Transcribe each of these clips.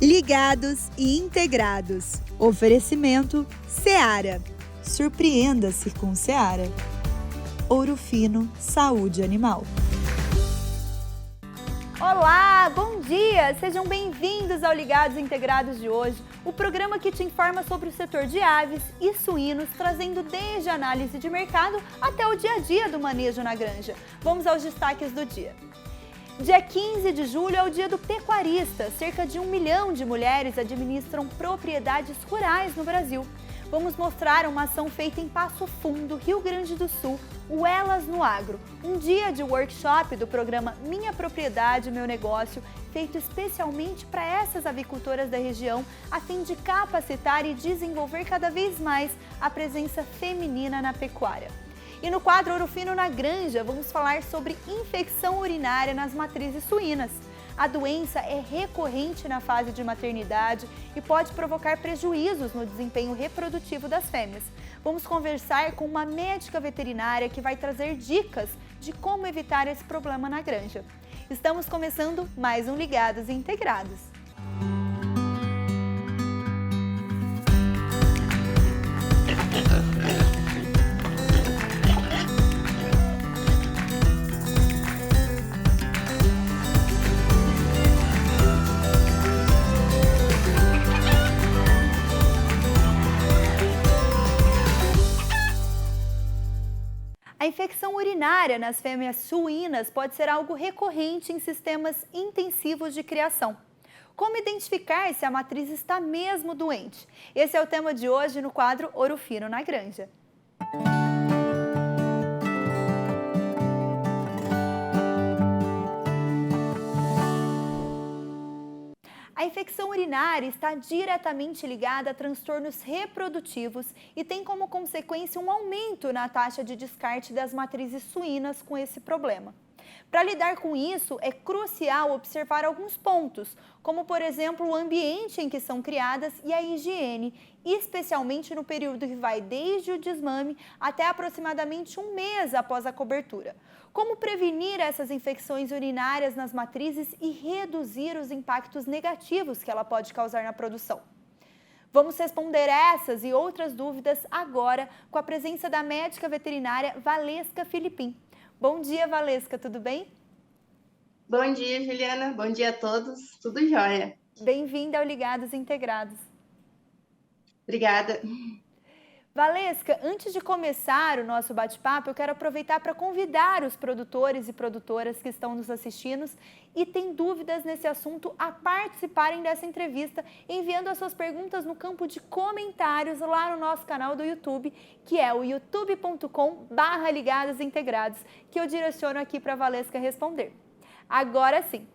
Ligados e integrados. Oferecimento Seara. Surpreenda-se com Seara. Ouro Fino, saúde animal. Olá, bom dia! Sejam bem-vindos ao Ligados e Integrados de hoje, o programa que te informa sobre o setor de aves e suínos, trazendo desde a análise de mercado até o dia a dia do manejo na granja. Vamos aos destaques do dia. Dia 15 de julho é o dia do pecuarista. Cerca de 1 milhão de mulheres administram propriedades rurais no Brasil. Vamos mostrar uma ação feita em Passo Fundo, Rio Grande do Sul, o Elas no Agro, um dia de workshop do programa Minha Propriedade, Meu Negócio, feito especialmente para essas avicultoras da região, a fim de capacitar e desenvolver cada vez mais a presença feminina na pecuária. E no quadro Ouro Fino na Granja, vamos falar sobre infecção urinária nas matrizes suínas. A doença é recorrente na fase de maternidade e pode provocar prejuízos no desempenho reprodutivo das fêmeas. Vamos conversar com uma médica veterinária que vai trazer dicas de como evitar esse problema na granja. Estamos começando mais um Ligados e Integrados. A infecção urinária nas fêmeas suínas pode ser algo recorrente em sistemas intensivos de criação. Como identificar se a matriz está mesmo doente? Esse é o tema de hoje no quadro Ouro Fino na Granja. A infecção urinária está diretamente ligada a transtornos reprodutivos e tem como consequência um aumento na taxa de descarte das matrizes suínas com esse problema. Para lidar com isso, é crucial observar alguns pontos, como por exemplo o ambiente em que são criadas e a higiene, especialmente no período que vai desde o desmame até aproximadamente 1 mês após a cobertura. Como prevenir essas infecções urinárias nas matrizes e reduzir os impactos negativos que ela pode causar na produção? Vamos responder essas e outras dúvidas agora com a presença da médica veterinária Valesca Filipim. Bom dia, Valesca, tudo bem? Bom dia, Juliana. Bom dia a todos. Tudo jóia. Bem-vinda ao Ligados Integrados. Obrigada. Valesca, antes de começar o nosso bate-papo, eu quero aproveitar para convidar os produtores e produtoras que estão nos assistindo e têm dúvidas nesse assunto a participarem dessa entrevista, enviando as suas perguntas no campo de comentários lá no nosso canal do YouTube, que é o youtube.com/ligadosintegrados, que eu direciono aqui para a Valesca responder. Agora sim.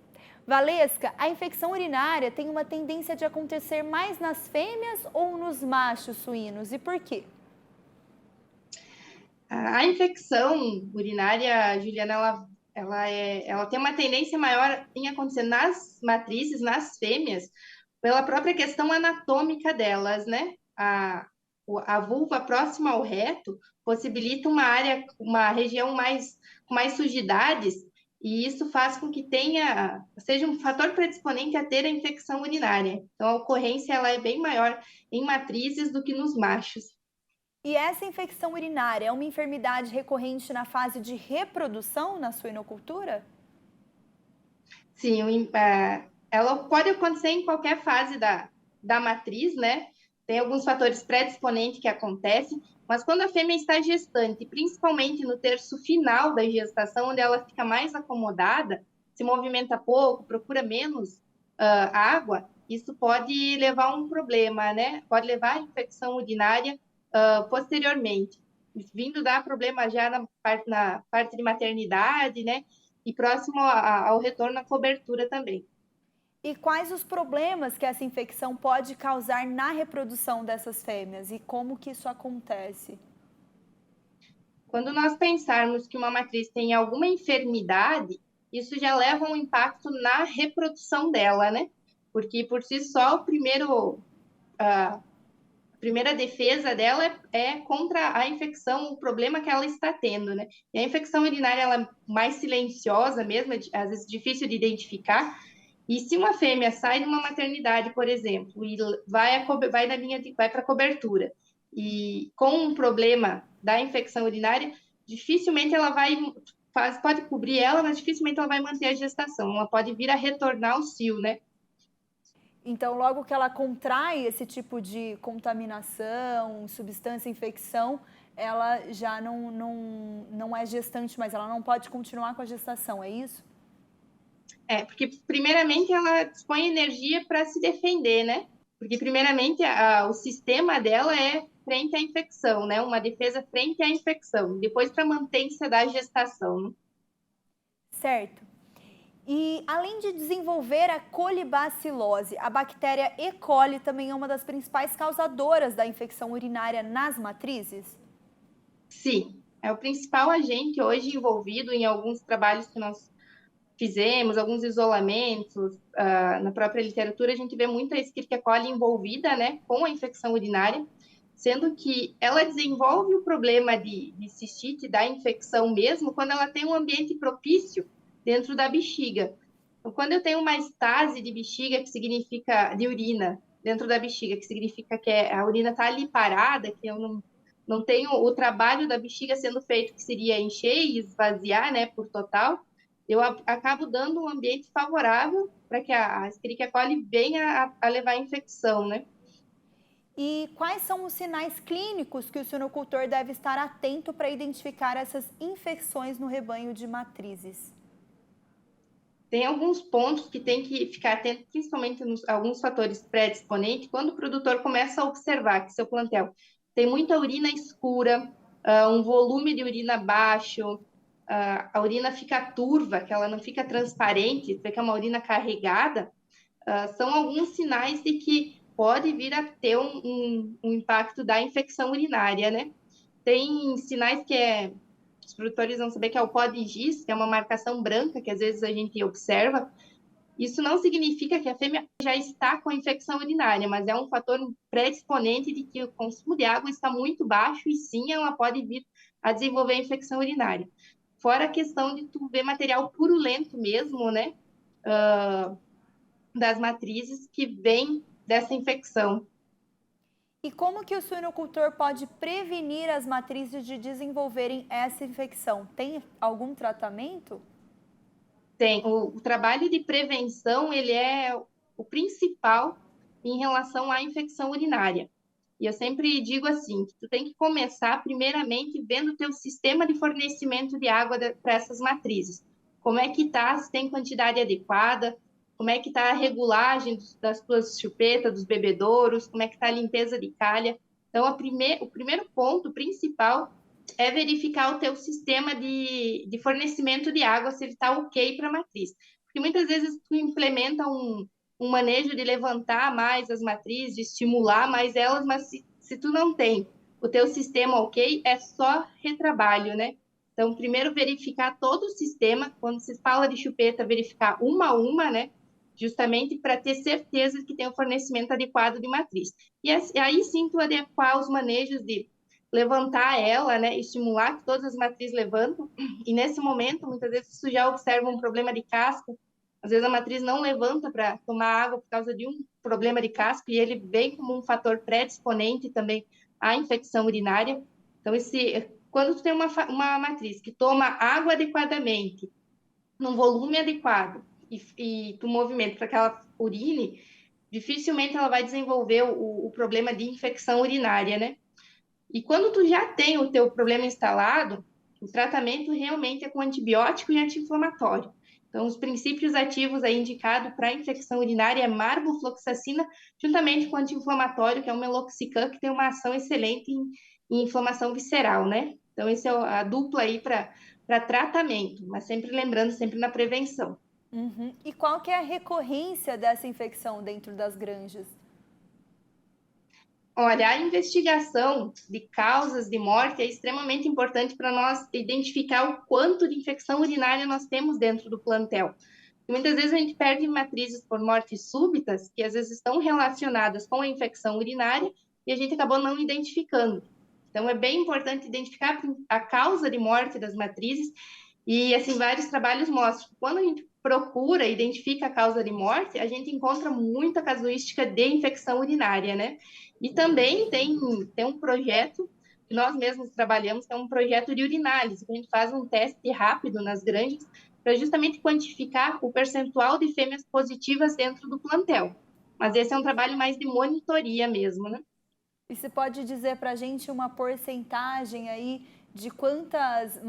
Valesca, a infecção urinária tem uma tendência de acontecer mais nas fêmeas ou nos machos suínos? E por quê? A infecção urinária, Juliana, ela tem uma tendência maior em acontecer nas matrizes, nas fêmeas, pela própria questão anatômica delas, né? A vulva próxima ao reto possibilita uma região com mais sujidades, e isso faz com que seja um fator predisponente a ter a infecção urinária. Então, a ocorrência ela é bem maior em matrizes do que nos machos. E essa infecção urinária é uma enfermidade recorrente na fase de reprodução na suinocultura? Sim, ela pode acontecer em qualquer fase da matriz, né? Tem alguns fatores predisponentes que acontecem, mas quando a fêmea está gestante, principalmente no terço final da gestação, onde ela fica mais acomodada, se movimenta pouco, procura menos água, isso pode levar a um problema, né? Pode levar à infecção urinária posteriormente, vindo dar problema já na parte de maternidade, né? E próximo ao retorno à cobertura também. E quais os problemas que essa infecção pode causar na reprodução dessas fêmeas e como que isso acontece? Quando nós pensarmos que uma matriz tem alguma enfermidade, isso já leva um impacto na reprodução dela, né? Porque por si só a primeira defesa dela é contra a infecção, o problema que ela está tendo, né? E a infecção urinária ela é mais silenciosa mesmo, às vezes difícil de identificar, E se uma fêmea sai de uma maternidade, por exemplo, e vai para a cobertura, e com um problema da infecção urinária, dificilmente ela pode cobrir ela, mas dificilmente ela vai manter a gestação. Ela pode vir a retornar ao cio, né? Então, logo que ela contrai esse tipo de contaminação, substância, infecção, ela já não é gestante, mas ela não pode continuar com a gestação, é isso? Porque primeiramente ela dispõe energia para se defender, né? Porque primeiramente o sistema dela é frente à infecção, né? Uma defesa frente à infecção. Depois para manter-se da gestação, né? Certo. E além de desenvolver a colibacilose, a bactéria E. coli também é uma das principais causadoras da infecção urinária nas matrizes? Sim, é o principal agente hoje envolvido em alguns trabalhos que nós fizemos, alguns isolamentos, na própria literatura a gente vê muito a Escherichia coli envolvida, né, com a infecção urinária, sendo que ela desenvolve o problema de cistite, da infecção mesmo, quando ela tem um ambiente propício dentro da bexiga. Então, quando eu tenho uma estase de bexiga, que significa de urina, dentro da bexiga, que significa que a urina está ali parada, que eu não tenho o trabalho da bexiga sendo feito, que seria encher e esvaziar, né, por total, eu acabo dando um ambiente favorável para que a Escherichia coli venha a levar a infecção, né? E quais são os sinais clínicos que o suinocultor deve estar atento para identificar essas infecções no rebanho de matrizes? Tem alguns pontos que tem que ficar atento, principalmente nos alguns fatores predisponentes, quando o produtor começa a observar que seu plantel tem muita urina escura, um volume de urina baixo, a urina fica turva, que ela não fica transparente, que é uma urina carregada, são alguns sinais de que pode vir a ter um impacto da infecção urinária, né? Tem sinais que os produtores vão saber que é o pó de giz, que é uma marcação branca que às vezes a gente observa. Isso não significa que a fêmea já está com infecção urinária, mas é um fator predisponente de que o consumo de água está muito baixo e sim, ela pode vir a desenvolver infecção urinária. Fora a questão de tu ver material purulento mesmo, né? Das matrizes que vem dessa infecção. E como que o suinocultor pode prevenir as matrizes de desenvolverem essa infecção? Tem algum tratamento? Tem. O trabalho de prevenção, ele é o principal em relação à infecção urinária. E eu sempre digo assim, que tu tem que começar primeiramente vendo o teu sistema de fornecimento de água para essas matrizes. Como é que está, se tem quantidade adequada, como é que está a regulagem das tuas chupetas, dos bebedouros, como é que está a limpeza de calha. Então, o primeiro ponto principal é verificar o teu sistema de fornecimento de água, se ele está ok para a matriz. Porque muitas vezes tu implementa um manejo de levantar mais as matrizes, de estimular mais elas, mas se tu não tem o teu sistema ok, é só retrabalho, né? Então, primeiro verificar todo o sistema, quando se fala de chupeta, verificar uma a uma, né? Justamente para ter certeza que tem o fornecimento adequado de matriz. E aí sim tu adequar os manejos de levantar ela, né, estimular que todas as matrizes levantam, e nesse momento, muitas vezes, isso já observa um problema de casca, às vezes a matriz não levanta para tomar água por causa de um problema de casca, e ele vem como um fator predisponente também à infecção urinária. Então, quando tu tem uma matriz que toma água adequadamente, num volume adequado, e tu movimenta para que ela urine, dificilmente ela vai desenvolver o problema de infecção urinária, né? E quando tu já tem o teu problema instalado, o tratamento realmente é com antibiótico e anti-inflamatório. Então, os princípios ativos aí indicados para infecção urinária é marbofloxacina, juntamente com anti-inflamatório, que é o meloxicam, que tem uma ação excelente em inflamação visceral, né? Então, essa é a dupla aí para tratamento, mas sempre lembrando, sempre na prevenção. Uhum. E qual que é a recorrência dessa infecção dentro das granjas? Olha, a investigação de causas de morte é extremamente importante para nós identificar o quanto de infecção urinária nós temos dentro do plantel. E muitas vezes a gente perde matrizes por mortes súbitas, que às vezes estão relacionadas com a infecção urinária, e a gente acabou não identificando. Então, é bem importante identificar a causa de morte das matrizes, e assim, vários trabalhos mostram que quando a gente procura, identifica a causa de morte, a gente encontra muita casuística de infecção urinária, né? E também tem um projeto que nós mesmos trabalhamos, que é um projeto de urinálise, que a gente faz um teste rápido nas granjas para justamente quantificar o percentual de fêmeas positivas dentro do plantel. Mas esse é um trabalho mais de monitoria mesmo, né? E você pode dizer para a gente uma porcentagem aí de quantas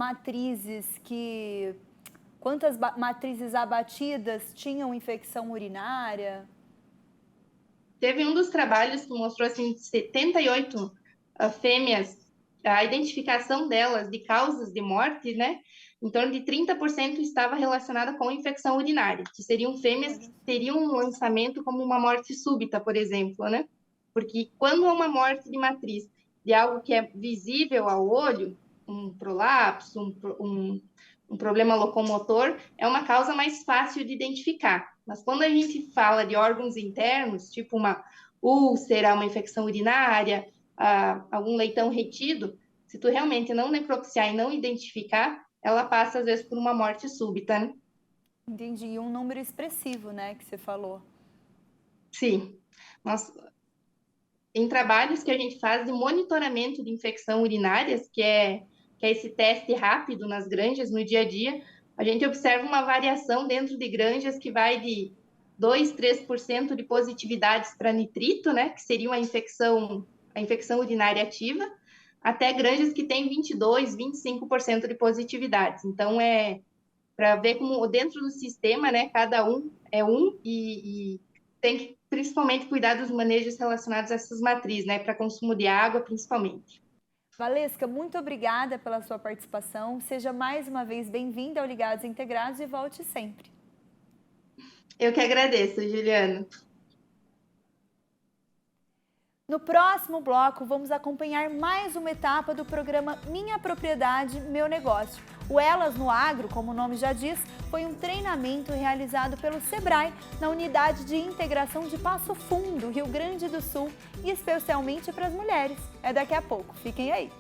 matrizes abatidas tinham infecção urinária? Teve um dos trabalhos que mostrou assim 78 fêmeas, a identificação delas de causas de morte, né? Em torno de 30% estava relacionada com infecção urinária, que seriam fêmeas que teriam um lançamento como uma morte súbita, por exemplo, né? Porque quando é uma morte de matriz de algo que é visível ao olho, um prolapso, um problema locomotor, é uma causa mais fácil de identificar. Mas quando a gente fala de órgãos internos, tipo uma úlcera, uma infecção urinária, algum leitão retido, se tu realmente não necropsiar e não identificar, ela passa às vezes por uma morte súbita, né? Entendi. E um número expressivo, né, que você falou. Sim. Em trabalhos que a gente faz de monitoramento de infecção urinárias, que é esse teste rápido nas granjas no dia a dia, a gente observa uma variação dentro de granjas que vai de 2, 3% de positividades para nitrito, né, que seria a infecção urinária ativa, até granjas que têm 22, 25% de positividades. Então, é para ver como dentro do sistema, né, cada um é e tem que principalmente cuidar dos manejos relacionados a essas matrizes, né, para consumo de água, principalmente. Valesca, muito obrigada pela sua participação. Seja mais uma vez bem-vinda ao Ligados Integrados e volte sempre. Eu que agradeço, Juliana. No próximo bloco, vamos acompanhar mais uma etapa do programa Minha Propriedade, Meu Negócio. O Elas no Agro, como o nome já diz, foi um treinamento realizado pelo Sebrae na Unidade de Integração de Passo Fundo, Rio Grande do Sul, e especialmente para as mulheres. É daqui a pouco, fiquem aí.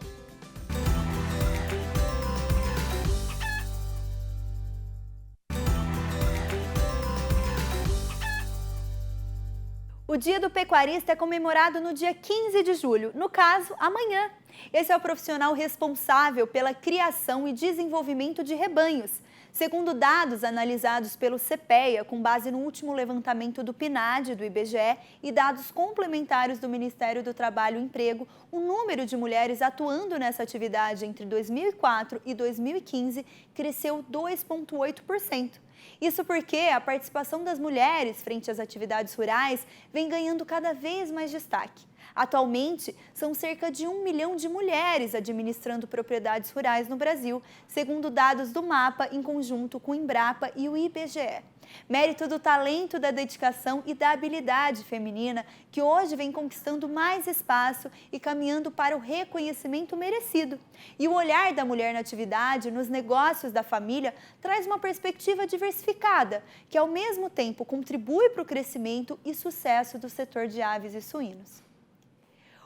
O Dia do Pecuarista é comemorado no dia 15 de julho, no caso, amanhã. Esse é o profissional responsável pela criação e desenvolvimento de rebanhos. Segundo dados analisados pelo CPEA, com base no último levantamento do PNAD, do IBGE, e dados complementares do Ministério do Trabalho e Emprego, o número de mulheres atuando nessa atividade entre 2004 e 2015 cresceu 2,8%. Isso porque a participação das mulheres frente às atividades rurais vem ganhando cada vez mais destaque. Atualmente, são cerca de 1 milhão de mulheres administrando propriedades rurais no Brasil, segundo dados do MAPA em conjunto com o Embrapa e o IBGE. Mérito do talento, da dedicação e da habilidade feminina, que hoje vem conquistando mais espaço e caminhando para o reconhecimento merecido. E o olhar da mulher na atividade, nos negócios da família, traz uma perspectiva diversificada, que ao mesmo tempo contribui para o crescimento e sucesso do setor de aves e suínos.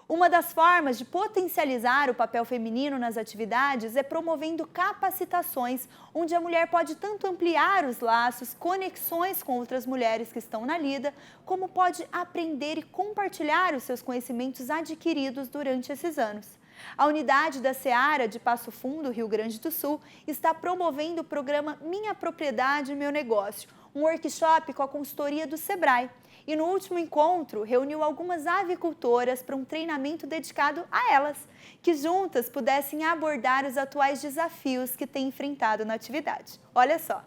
Uma das formas de potencializar o papel feminino nas atividades é promovendo capacitações, onde a mulher pode tanto ampliar os laços, conexões com outras mulheres que estão na lida, como pode aprender e compartilhar os seus conhecimentos adquiridos durante esses anos. A unidade da Seara de Passo Fundo, Rio Grande do Sul, está promovendo o programa Minha Propriedade, Meu Negócio, um workshop com a consultoria do Sebrae. E no último encontro, reuniu algumas avicultoras para um treinamento dedicado a elas, que juntas pudessem abordar os atuais desafios que têm enfrentado na atividade. Olha só!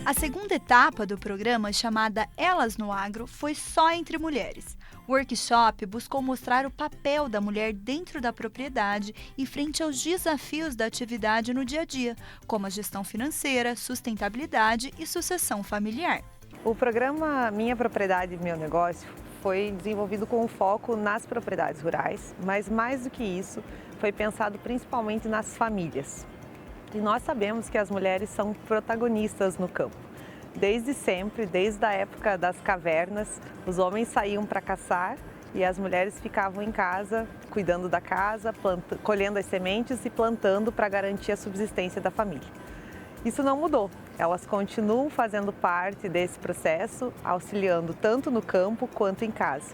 A segunda etapa do programa, chamada Elas no Agro, foi só entre mulheres. O workshop buscou mostrar o papel da mulher dentro da propriedade e frente aos desafios da atividade no dia a dia, como a gestão financeira, sustentabilidade e sucessão familiar. O programa Minha Propriedade, Meu Negócio foi desenvolvido com foco nas propriedades rurais, mas mais do que isso, foi pensado principalmente nas famílias. E nós sabemos que as mulheres são protagonistas no campo. Desde sempre, desde a época das cavernas, os homens saíam para caçar e as mulheres ficavam em casa, cuidando da casa, colhendo as sementes e plantando para garantir a subsistência da família. Isso não mudou. Elas continuam fazendo parte desse processo, auxiliando tanto no campo quanto em casa.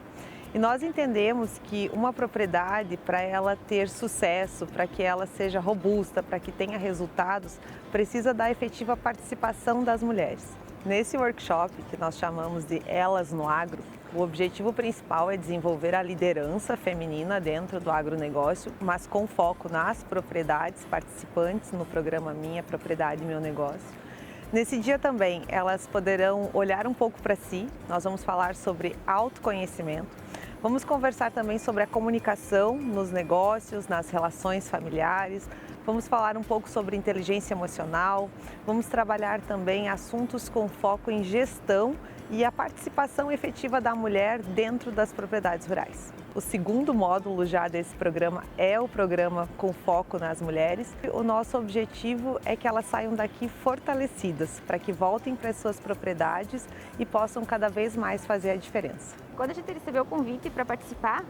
E nós entendemos que uma propriedade, para ela ter sucesso, para que ela seja robusta, para que tenha resultados, precisa da efetiva participação das mulheres. Nesse workshop, que nós chamamos de Elas no Agro, o objetivo principal é desenvolver a liderança feminina dentro do agronegócio, mas com foco nas propriedades participantes no programa Minha Propriedade, Meu Negócio. Nesse dia também, elas poderão olhar um pouco para si, nós vamos falar sobre autoconhecimento, vamos conversar também sobre a comunicação nos negócios, nas relações familiares, vamos falar um pouco sobre inteligência emocional, vamos trabalhar também assuntos com foco em gestão e a participação efetiva da mulher dentro das propriedades rurais. O segundo módulo já desse programa é o programa com foco nas mulheres. O nosso objetivo é que elas saiam daqui fortalecidas, para que voltem para as suas propriedades e possam cada vez mais fazer a diferença. Quando a gente recebeu o convite para participar,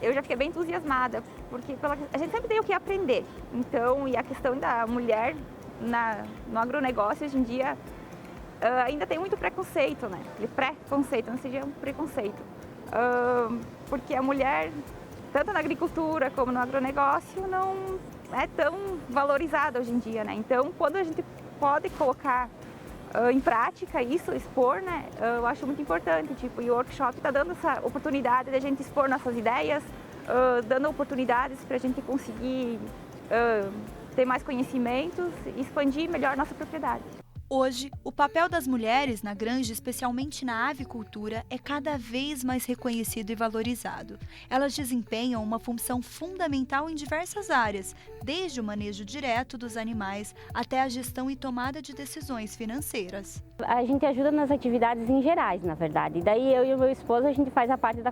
eu já fiquei bem entusiasmada, porque a gente sempre tem o que aprender. Então, e a questão da mulher no agronegócio hoje em dia ainda tem muito preconceito, né? Pré-conceito, não seja um preconceito. Porque a mulher, tanto na agricultura como no agronegócio, não é tão valorizada hoje em dia, né? Então, quando a gente pode colocar em prática isso, expor, né? Eu acho muito importante, tipo, e o workshop está dando essa oportunidade de a gente expor nossas ideias, dando oportunidades para a gente conseguir ter mais conhecimentos e expandir melhor nossa propriedade. Hoje, o papel das mulheres na granja, especialmente na avicultura, é cada vez mais reconhecido e valorizado. Elas desempenham uma função fundamental em diversas áreas, desde o manejo direto dos animais até a gestão e tomada de decisões financeiras. A gente ajuda nas atividades em gerais, na verdade. Daí eu e o meu esposo, a gente faz a parte da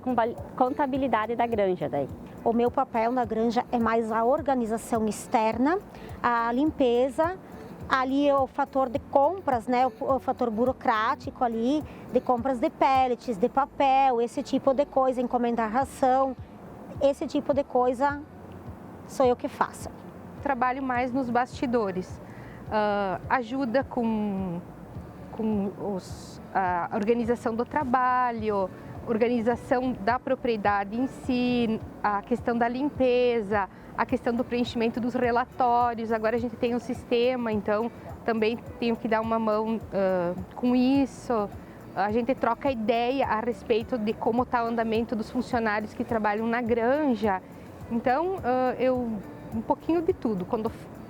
contabilidade da granja. Daí. O meu papel na granja é mais a organização externa, a limpeza. Ali é o fator de compras, né? O fator burocrático ali, de compras de pellets, de papel, esse tipo de coisa, encomendar ração, esse tipo de coisa sou eu que faço. Trabalho mais nos bastidores, ajuda com a organização do trabalho, organização da propriedade em si, a questão da limpeza, a questão do preenchimento dos relatórios. Agora a gente tem um sistema, então também tenho que dar uma mão com isso. A gente troca ideia a respeito de como está o andamento dos funcionários que trabalham na granja. Então, um pouquinho de tudo.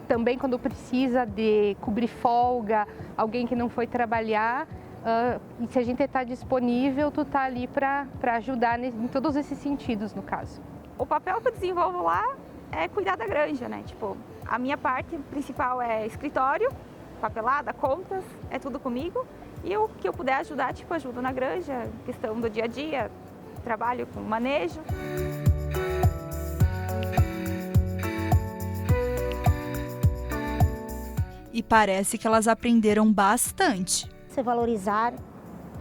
Também quando precisa de cobrir folga, alguém que não foi trabalhar, e se a gente está disponível, tu está ali para ajudar em todos esses sentidos, no caso. O papel que eu desenvolvo lá é cuidar da granja, né? Tipo, a minha parte principal é escritório, papelada, contas, é tudo comigo. E o que eu puder ajudar, tipo, ajudo na granja, questão do dia a dia, trabalho com manejo. E parece que elas aprenderam bastante. Se valorizar,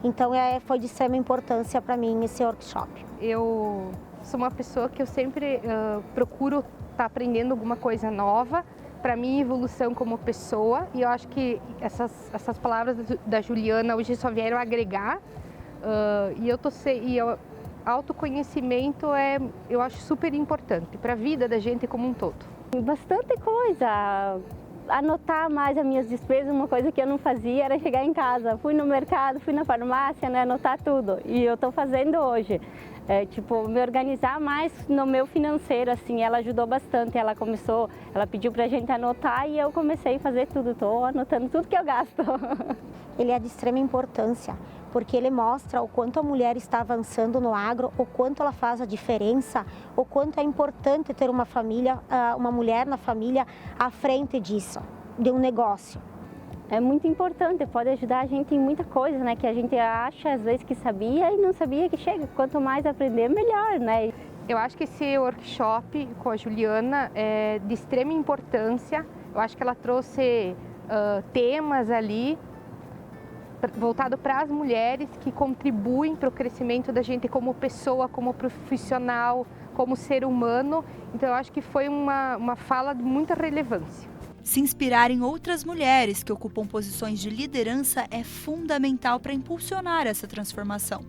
então foi de extrema importância para mim esse workshop. Eu sou uma pessoa que eu sempre procuro estar aprendendo alguma coisa nova para minha evolução como pessoa, e eu acho que essas palavras da Juliana hoje só vieram agregar, autoconhecimento eu acho super importante para a vida da gente como um todo. Bastante coisa. Anotar mais as minhas despesas, uma coisa que eu não fazia era chegar em casa. Fui no mercado, fui na farmácia, né, anotar tudo. E eu estou fazendo hoje. Me organizar mais no meu financeiro, assim, ela ajudou bastante. Ela pediu pra gente anotar e eu comecei a fazer tudo. Estou anotando tudo que eu gasto. Ele é de extrema importância, porque ele mostra o quanto a mulher está avançando no agro, o quanto ela faz a diferença, o quanto é importante ter uma família, uma mulher na família à frente disso, de um negócio. É muito importante, pode ajudar a gente em muita coisa, né? Que a gente acha às vezes que sabia e não sabia que chega. Quanto mais aprender, melhor, né? Eu acho que esse workshop com a Juliana é de extrema importância. Eu acho que ela trouxe temas ali voltado para as mulheres que contribuem para o crescimento da gente como pessoa, como profissional, como ser humano. Então eu acho que foi uma fala de muita relevância. Se inspirar em outras mulheres que ocupam posições de liderança é fundamental para impulsionar essa transformação.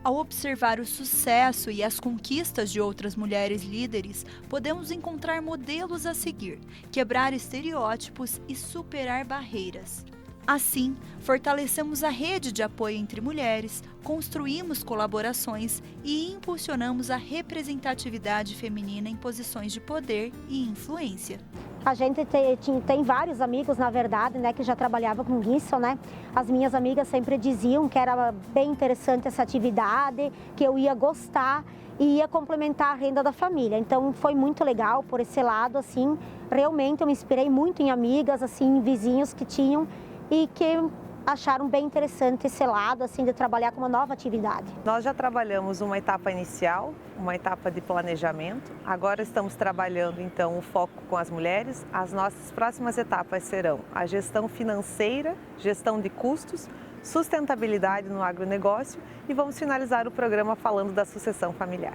Ao observar o sucesso e as conquistas de outras mulheres líderes, podemos encontrar modelos a seguir, quebrar estereótipos e superar barreiras. Assim, fortalecemos a rede de apoio entre mulheres, construímos colaborações e impulsionamos a representatividade feminina em posições de poder e influência. A gente tem vários amigos, na verdade, né, que já trabalhavam com isso, né? As minhas amigas sempre diziam que era bem interessante essa atividade, que eu ia gostar e ia complementar a renda da família. Então, foi muito legal por esse lado, assim. Realmente, eu me inspirei muito em amigas, assim, vizinhos que tinham e que acharam bem interessante esse lado, assim, de trabalhar com uma nova atividade. Nós já trabalhamos uma etapa inicial, uma etapa de planejamento. Agora estamos trabalhando, então, o foco com as mulheres. As nossas próximas etapas serão a gestão financeira, gestão de custos, sustentabilidade no agronegócio e vamos finalizar o programa falando da sucessão familiar.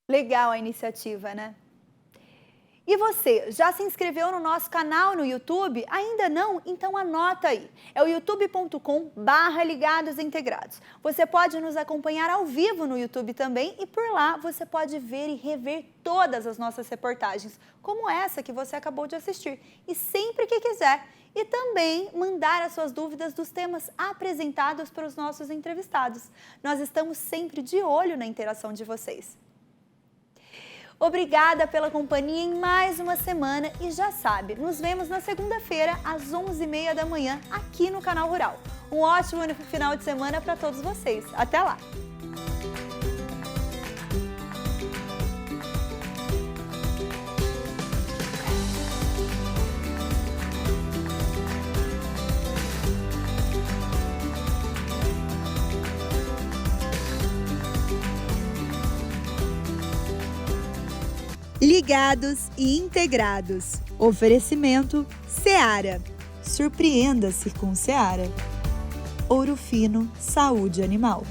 Legal a iniciativa, né? E você, já se inscreveu no nosso canal no YouTube? Ainda não? Então anota aí. É o youtube.com/ligadosintegrados. Você pode nos acompanhar ao vivo no YouTube também e por lá você pode ver e rever todas as nossas reportagens, como essa que você acabou de assistir, e sempre que quiser. E também mandar as suas dúvidas dos temas apresentados pelos nossos entrevistados. Nós estamos sempre de olho na interação de vocês. Obrigada pela companhia em mais uma semana e já sabe, nos vemos na segunda-feira às 11h30 da manhã aqui no Canal Rural. Um ótimo final de semana para todos vocês. Até lá! Ligados e integrados. Oferecimento Seara. Surpreenda-se com Seara. Ouro Fino, saúde animal.